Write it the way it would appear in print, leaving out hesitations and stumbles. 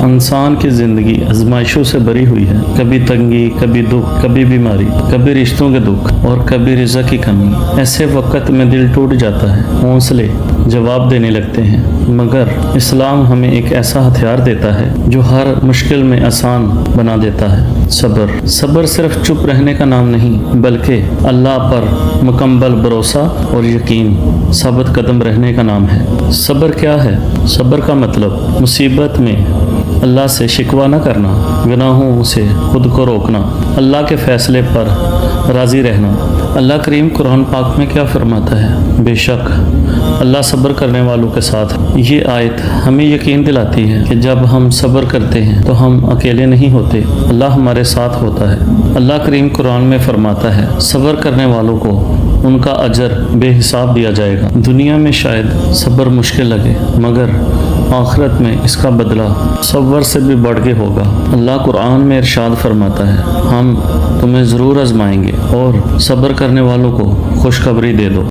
انسان کی زندگی آزمائشوں سے بری ہوئی ہے، کبھی تنگی، کبھی دکھ، کبھی بیماری، کبھی رشتوں کے دکھ اور کبھی رزق کی کمی۔ ایسے وقت میں دل ٹوٹ جاتا ہے، حوصلے جواب دینے لگتے ہیں، مگر اسلام ہمیں ایک ایسا ہتھیار دیتا ہے جو ہر مشکل میں آسان بنا دیتا ہے۔ صبر صرف چپ رہنے کا نام نہیں، بلکہ اللہ پر مکمل بھروسہ اور یقین، ثابت قدم رہنے کا نام ہے۔ صبر کیا ہے؟ صبر کا مطلب مصیبت میں اللہ سے شکوہ نہ کرنا، گناہوں سے خود کو روکنا، اللہ کے فیصلے پر راضی رہنا۔ اللہ کریم قرآن پاک میں کیا فرماتا ہے؟ بے شک اللہ صبر کرنے والوں کے ساتھ۔ یہ آیت ہمیں یقین دلاتی ہے کہ جب ہم صبر کرتے ہیں تو ہم اکیلے نہیں ہوتے، اللہ ہمارے ساتھ ہوتا ہے۔ اللہ کریم قرآن میں فرماتا ہے، صبر کرنے والوں کو ان کا اجر بے حساب دیا جائے گا۔ دنیا میں شاید صبر مشکل لگے، مگر آخرت میں اس کا بدلہ صبر سے بھی بڑھ کے ہوگا۔ اللہ قرآن میں ارشاد فرماتا ہے، ہم تمہیں ضرور آزمائیں گے اور صبر کرنے والوں کو خوشخبری دے دو۔